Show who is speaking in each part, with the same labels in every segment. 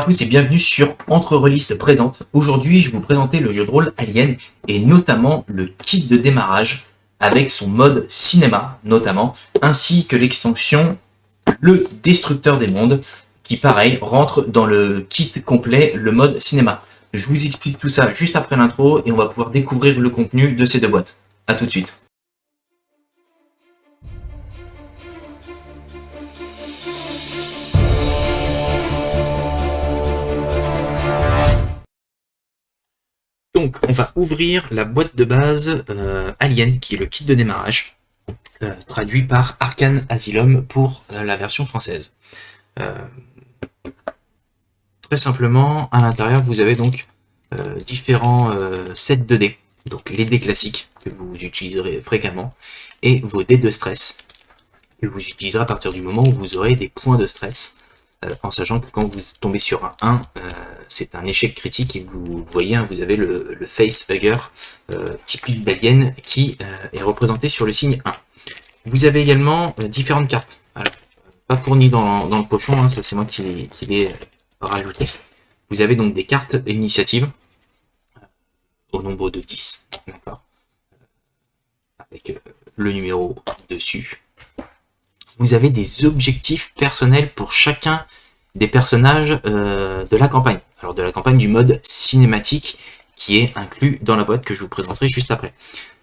Speaker 1: Bonjour à tous et bienvenue sur Entre Relistes présente. Aujourd'hui, je vais vous présenter le jeu de rôle Alien et notamment le kit de démarrage avec son mode cinéma notamment, ainsi que l'extension Le Destructeur des Mondes qui pareil rentre dans le kit complet, le mode cinéma. Je vous explique tout ça juste après l'intro et on va pouvoir découvrir le contenu de ces deux boîtes. A tout de suite. Donc, on va ouvrir la boîte de base Alien, qui est le kit de démarrage, traduit par Arcane Asylum pour la version française. Très simplement, à l'intérieur, vous avez donc différents sets de dés, donc les dés classiques que vous utiliserez fréquemment, et vos dés de stress, que vous utiliserez à partir du moment où vous aurez des points de stress, en sachant que quand vous tombez sur un 1, c'est un échec critique et vous voyez, vous avez le facehugger typique d'Alien qui est représenté sur le signe 1. Vous avez également différentes cartes. Alors, pas fournies dans le pochon, ça c'est moi qui l'ai rajouté. Vous avez donc des cartes initiatives au nombre de 10, d'accord, avec le numéro dessus. Vous avez des objectifs personnels pour chacun des personnages de la campagne. Alors de la campagne du mode cinématique qui est inclus dans la boîte que je vous présenterai juste après.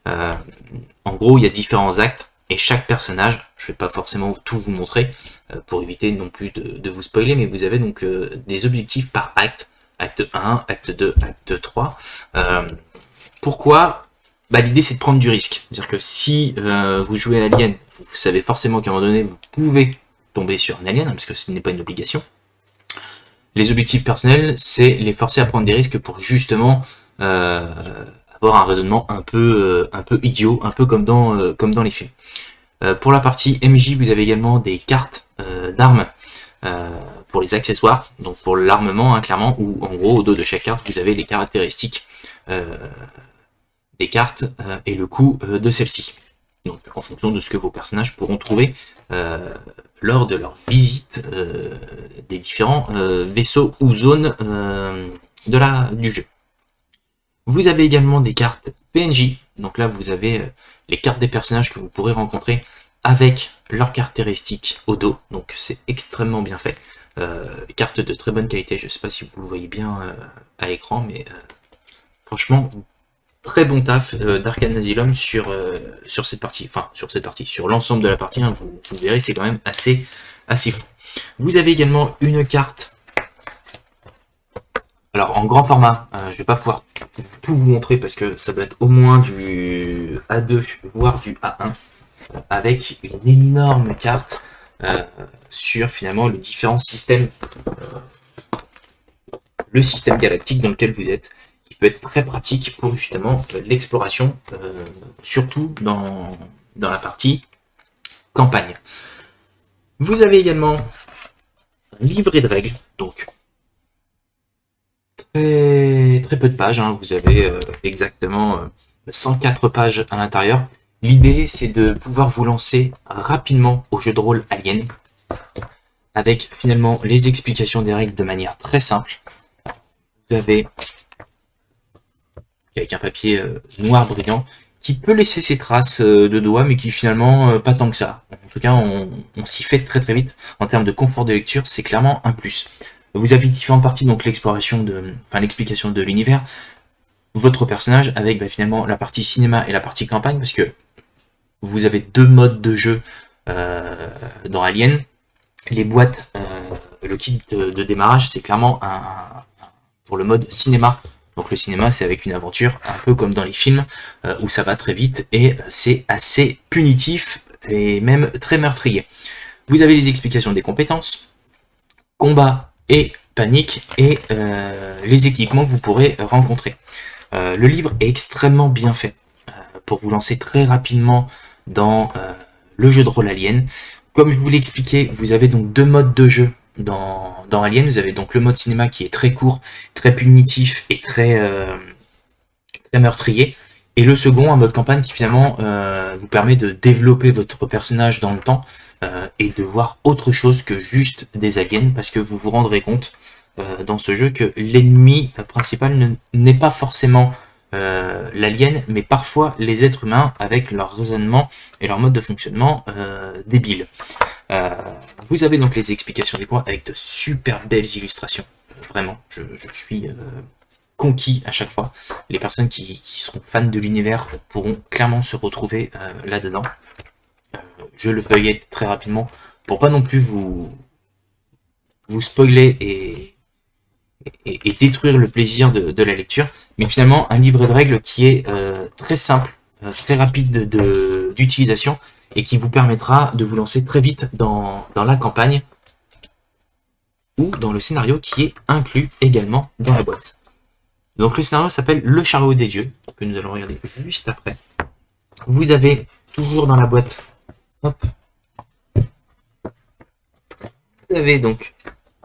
Speaker 1: En gros, il y a différents actes et chaque personnage, je ne vais pas forcément tout vous montrer pour éviter non plus de vous spoiler, mais vous avez donc des objectifs par acte. Acte 1, acte 2, acte 3. Pourquoi ? L'idée c'est de prendre du risque. C'est-à-dire que si vous jouez à Alien, vous savez forcément qu'à un moment donné vous pouvez tomber sur un alien, parce que ce n'est pas une obligation. Les objectifs personnels, c'est les forcer à prendre des risques pour justement avoir un raisonnement un peu idiot, un peu comme dans les films. Pour la partie MJ, vous avez également des cartes d'armes pour les accessoires, donc pour l'armement, clairement, où en gros au dos de chaque carte vous avez les caractéristiques des cartes et le coût de celle-ci. Donc en fonction de ce que vos personnages pourront trouver lors de leur visite des différents vaisseaux ou zones du jeu. Vous avez également des cartes PNJ, donc là vous avez les cartes des personnages que vous pourrez rencontrer avec leurs caractéristiques au dos, donc c'est extrêmement bien fait. Cartes de très bonne qualité, je ne sais pas si vous le voyez bien à l'écran, mais franchement, très bon taf d'Arcane Asylum sur cette partie, sur l'ensemble de la partie, vous verrez, c'est quand même assez fou. Vous avez également une carte, alors en grand format, je ne vais pas pouvoir tout vous montrer parce que ça doit être au moins du A2, voire du A1, avec une énorme carte sur finalement les différents systèmes, le système galactique dans lequel vous êtes, qui peut être très pratique pour justement l'exploration, surtout dans la partie campagne. Vous avez également un livret de règles, donc très peu de pages, vous avez exactement 104 pages à l'intérieur. L'idée c'est de pouvoir vous lancer rapidement au jeu de rôle Alien, avec finalement les explications des règles de manière très simple. Vous avez avec un papier noir brillant, qui peut laisser ses traces de doigts, mais qui finalement pas tant que ça. En tout cas, on s'y fait très très vite. En termes de confort de lecture, c'est clairement un plus. Vous avez différentes parties, donc l'explication de l'univers, votre personnage, avec finalement la partie cinéma et la partie campagne, parce que vous avez deux modes de jeu dans Alien. Les boîtes, le kit de démarrage, c'est clairement pour le mode cinéma. Donc le cinéma, c'est avec une aventure un peu comme dans les films, où ça va très vite et c'est assez punitif et même très meurtrier. Vous avez les explications des compétences, combat et panique, et les équipements que vous pourrez rencontrer. Le livre est extrêmement bien fait pour vous lancer très rapidement dans le jeu de rôle Alien. Comme je vous l'ai expliqué, vous avez donc deux modes de jeu dans Alien. Vous avez donc le mode cinéma qui est très court, très punitif et très meurtrier, et le second, un mode campagne qui finalement vous permet de développer votre personnage dans le temps et de voir autre chose que juste des aliens, parce que vous vous rendrez compte dans ce jeu que l'ennemi principal n'est pas forcément l'alien, mais parfois les êtres humains avec leur raisonnement et leur mode de fonctionnement débile. Vous avez donc les explications des cours avec de super belles illustrations. Vraiment, je suis conquis à chaque fois. Les personnes qui seront fans de l'univers pourront clairement se retrouver là-dedans. Je le feuillette très rapidement pour pas non plus vous spoiler et détruire le plaisir de la lecture, mais finalement un livret de règles qui est très simple, très rapide d'utilisation et qui vous permettra de vous lancer très vite dans la campagne ou dans le scénario qui est inclus également dans la boîte. Donc le scénario s'appelle Le Chariot des Dieux, que nous allons regarder juste après. Vous avez toujours dans la boîte, hop, vous avez donc,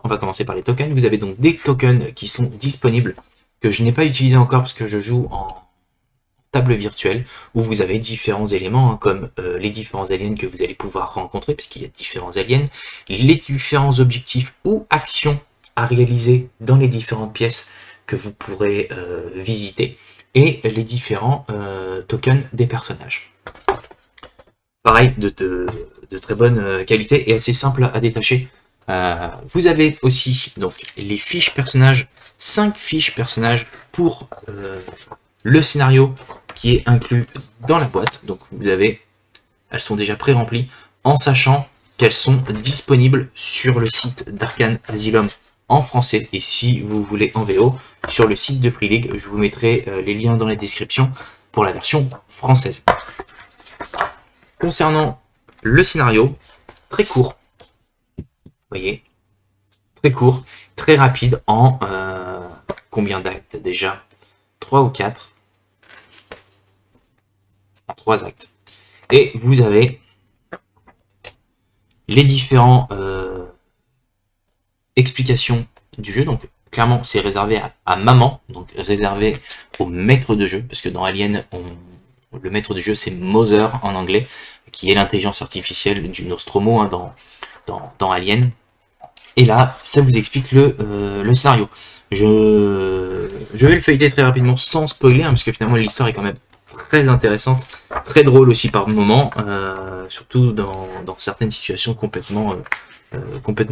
Speaker 1: on va commencer par les tokens, vous avez donc des tokens qui sont disponibles, que je n'ai pas utilisé encore parce que je joue en table virtuelle, où vous avez différents éléments, hein, comme les différents aliens que vous allez pouvoir rencontrer, puisqu'il y a différents aliens, les différents objectifs ou actions à réaliser dans les différentes pièces que vous pourrez visiter, et les différents tokens des personnages. Pareil, de très bonne qualité et assez simple à détacher. Vous avez aussi donc les fiches personnages, 5 fiches personnages pour le scénario qui est inclus dans la boîte. Donc vous avez, elles sont déjà pré-remplies, en sachant qu'elles sont disponibles sur le site d'Arcane Asylum en français, et si vous voulez en VO, sur le site de Free League, je vous mettrai les liens dans la description pour la version française. Concernant le scénario, très court, vous voyez, très court, très rapide, en combien d'actes déjà? 3 ou 4, en 3 actes. Et vous avez les différents explications du jeu. Donc clairement c'est réservé à maman, donc réservé au maître de jeu, parce que dans Alien, le maître de jeu c'est Mother en anglais, qui est l'intelligence artificielle du Nostromo, hein, dans Alien. Et là, ça vous explique le scénario. Je vais le feuilleter très rapidement sans spoiler, hein, parce que finalement l'histoire est quand même très intéressante, très drôle aussi par moments, surtout dans certaines situations complètement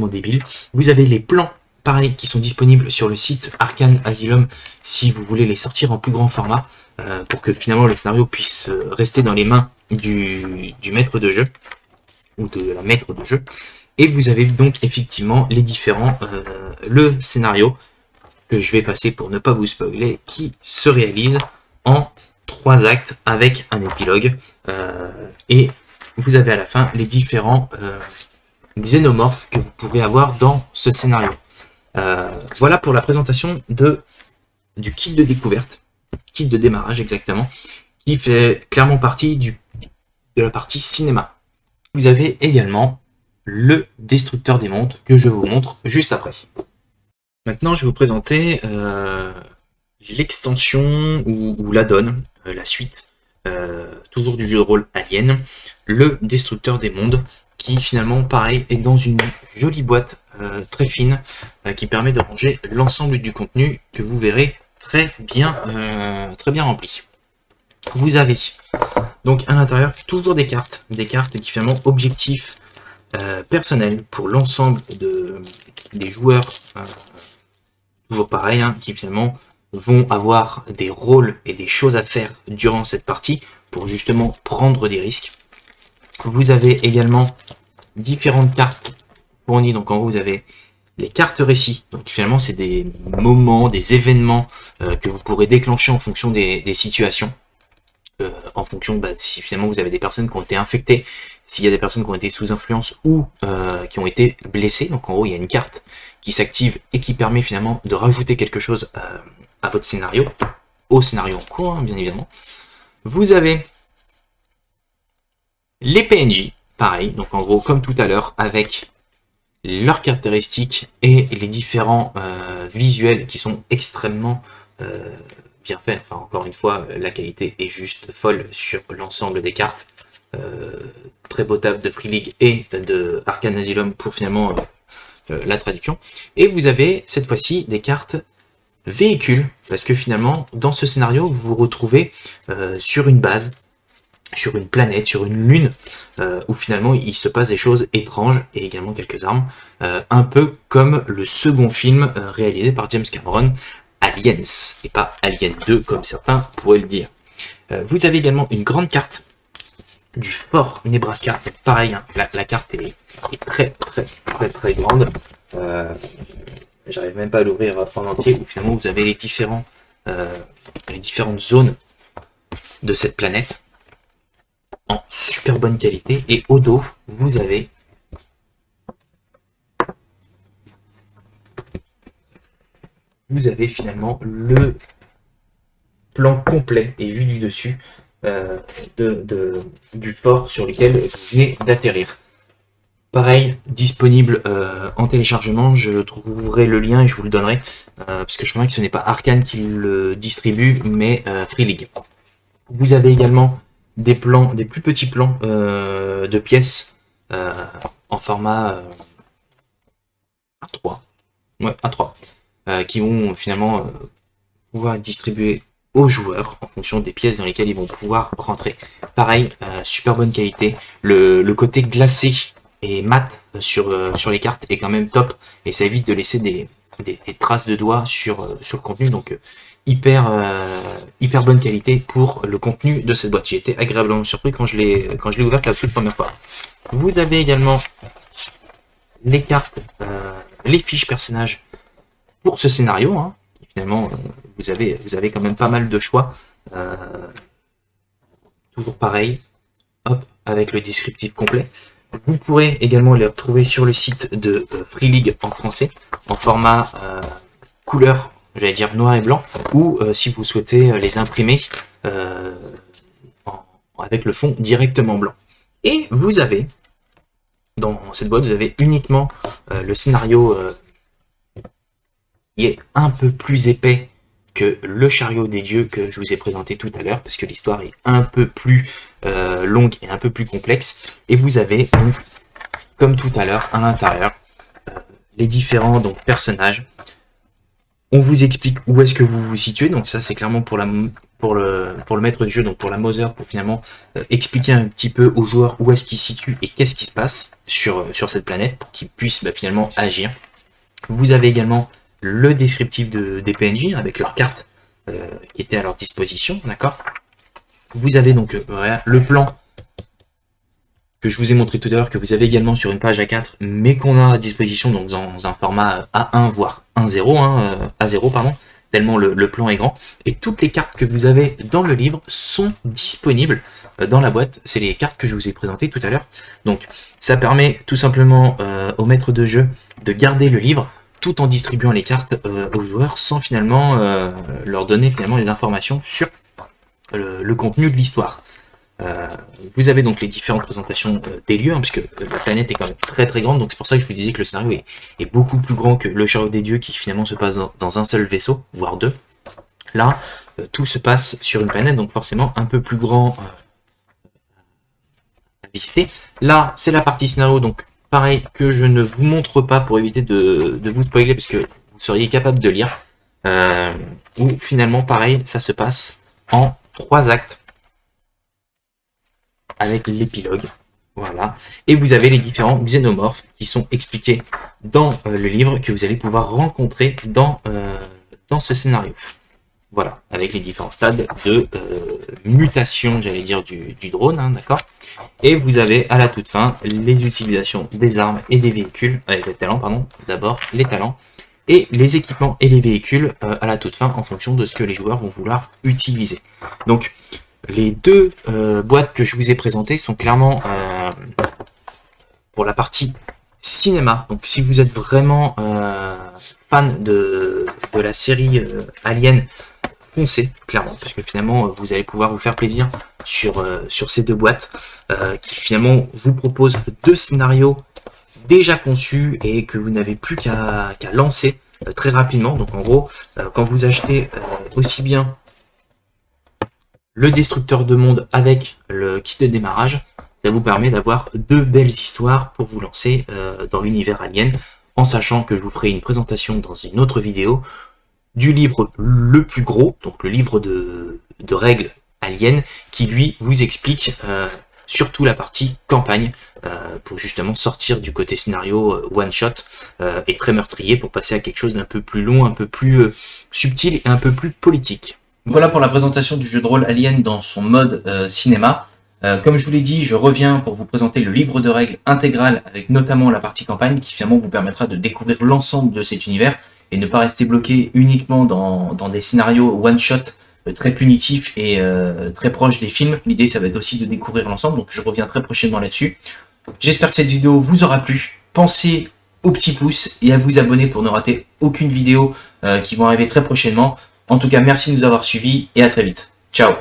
Speaker 1: débiles. Vous avez les plans, pareil, qui sont disponibles sur le site Arcane Asylum si vous voulez les sortir en plus grand format, pour que finalement le scénario puisse rester dans les mains du maître de jeu, ou de la maître de jeu. Et vous avez donc effectivement les différents, le scénario que je vais passer pour ne pas vous spoiler, qui se réalise en 3 actes avec un épilogue. Et vous avez à la fin les différents xénomorphes que vous pourrez avoir dans ce scénario. Voilà pour la présentation du kit de découverte, kit de démarrage exactement, qui fait clairement partie de la partie cinéma. Vous avez également le destructeur des mondes que je vous montre juste après. Maintenant, je vais vous présenter l'extension ou l'add-on, la suite, toujours du jeu de rôle Alien, le destructeur des mondes, qui finalement, pareil, est dans une jolie boîte très fine, qui permet de ranger l'ensemble du contenu que vous verrez très bien rempli. Vous avez donc à l'intérieur toujours des cartes qui finalement objectifs personnels pour l'ensemble des joueurs, toujours pareil, hein, qui finalement vont avoir des rôles et des choses à faire durant cette partie pour justement prendre des risques. Vous avez également différentes cartes fournies. Donc en haut vous avez les cartes récits. Donc finalement c'est des moments, des événements que vous pourrez déclencher en fonction des situations. En fonction, si finalement vous avez des personnes qui ont été infectées, s'il y a des personnes qui ont été sous influence ou qui ont été blessées. Donc en gros il y a une carte qui s'active et qui permet finalement de rajouter quelque chose à votre scénario, au scénario en cours, hein, bien évidemment. Vous avez les PNJ, pareil, donc en gros comme tout à l'heure, avec leurs caractéristiques et les différents visuels qui sont extrêmement bien faits. Enfin, encore une fois, la qualité est juste folle sur l'ensemble des cartes. Très beau taf de Free League et de Arcane Asylum pour finalement la traduction. Et vous avez cette fois-ci des cartes véhicules, parce que finalement, dans ce scénario, vous vous retrouvez sur une base, sur une planète, sur une lune, où finalement il se passe des choses étranges et également quelques armes, un peu comme le second film réalisé par James Cameron, Aliens, et pas Alien 2 comme certains pourraient le dire. Vous avez également une grande carte du fort Nebraska. Pareil, hein, la carte est très grande. J'arrive même pas à l'ouvrir en entier, où finalement vous avez les différentes zones de cette planète en super bonne qualité. Et au dos, vous avez finalement le plan complet et vu du dessus du fort sur lequel vous venez d'atterrir. Pareil, disponible en téléchargement, je trouverai le lien et je vous le donnerai, parce que je crois que ce n'est pas Arcane qui le distribue, mais Free League. Vous avez également des plans, des plus petits plans de pièces en format A3, ouais, A3, qui vont finalement pouvoir être distribués aux joueurs en fonction des pièces dans lesquelles ils vont pouvoir rentrer. Pareil, super bonne qualité. Le côté glacé et mat sur les cartes est quand même top, et ça évite de laisser des traces de doigts sur le contenu, donc hyper bonne qualité pour le contenu de cette boîte. J'ai été agréablement surpris quand je l'ai ouverte la toute première fois. Vous avez également les cartes, les fiches personnages pour ce scénario, hein. Finalement, vous avez quand même pas mal de choix. Toujours pareil, hop, avec le descriptif complet. Vous pourrez également les retrouver sur le site de Free League en français, en format couleur, j'allais dire noir et blanc, ou si vous souhaitez les imprimer avec le fond directement blanc. Et vous avez, dans cette boîte, vous avez uniquement le scénario qui est un peu plus épais que le chariot des dieux que je vous ai présenté tout à l'heure, parce que l'histoire est un peu plus longue et un peu plus complexe. Et vous avez donc, comme tout à l'heure, à l'intérieur, les différents personnages. On vous explique où est-ce que vous vous situez, donc ça c'est clairement pour le maître du jeu, donc pour la Mother, pour finalement expliquer un petit peu aux joueurs où est-ce qu'ils se situent et qu'est-ce qui se passe sur cette planète, pour qu'ils puissent finalement agir. Vous avez également le descriptif des PNJ avec leurs cartes qui étaient à leur disposition, d'accord. Vous avez donc voilà, le plan que je vous ai montré tout à l'heure, que vous avez également sur une page A4, mais qu'on a à disposition donc dans un format A1 voire 1.0, A0 pardon, tellement le plan est grand. Et toutes les cartes que vous avez dans le livre sont disponibles dans la boîte. C'est les cartes que je vous ai présentées tout à l'heure. Donc ça permet tout simplement au maître de jeu de garder le livre, tout en distribuant les cartes aux joueurs sans finalement leur donner finalement les informations sur le contenu de l'histoire. Vous avez donc les différentes présentations des lieux, hein, puisque la planète est quand même très grande, donc c'est pour ça que je vous disais que le scénario est beaucoup plus grand que le chariot des dieux qui finalement se passe dans un seul vaisseau, voire deux. Là, tout se passe sur une planète, donc forcément un peu plus grand à visiter. Là, c'est la partie scénario, donc pareil, que je ne vous montre pas pour éviter de vous spoiler, parce que vous seriez capable de lire. Où finalement, pareil, ça se passe en 3 actes, avec l'épilogue. Voilà. Et vous avez les différents xénomorphes qui sont expliqués dans le livre, que vous allez pouvoir rencontrer dans ce scénario. Voilà, avec les différents stades de mutation, j'allais dire, du drone, hein, d'accord. Et vous avez à la toute fin les utilisations des armes et des véhicules, avec les talents, pardon, d'abord les talents, et les équipements et les véhicules à la toute fin en fonction de ce que les joueurs vont vouloir utiliser. Donc, les deux boîtes que je vous ai présentées sont clairement pour la partie cinéma. Donc si vous êtes vraiment fan de la série Alien, foncez clairement, parce que finalement vous allez pouvoir vous faire plaisir sur ces deux boîtes qui finalement vous proposent 2 scénarios déjà conçus et que vous n'avez plus qu'à lancer très rapidement. Donc en gros, quand vous achetez aussi bien le destructeur de monde avec le kit de démarrage, ça vous permet d'avoir 2 belles histoires pour vous lancer dans l'univers Alien en sachant que je vous ferai une présentation dans une autre vidéo du livre le plus gros, donc le livre de règles Alien, qui lui vous explique surtout la partie campagne, pour justement sortir du côté scénario one shot et très meurtrier, pour passer à quelque chose d'un peu plus long, un peu plus subtil et un peu plus politique. Voilà pour la présentation du jeu de rôle Alien dans son mode cinéma. Comme je vous l'ai dit, je reviens pour vous présenter le livre de règles intégral, avec notamment la partie campagne, qui finalement vous permettra de découvrir l'ensemble de cet univers et ne pas rester bloqué uniquement dans des scénarios one-shot très punitifs et très proches des films. L'idée, ça va être aussi de découvrir l'ensemble, donc je reviens très prochainement là-dessus. J'espère que cette vidéo vous aura plu. Pensez au petit pouce et à vous abonner pour ne rater aucune vidéo qui vont arriver très prochainement. En tout cas, merci de nous avoir suivis et à très vite. Ciao!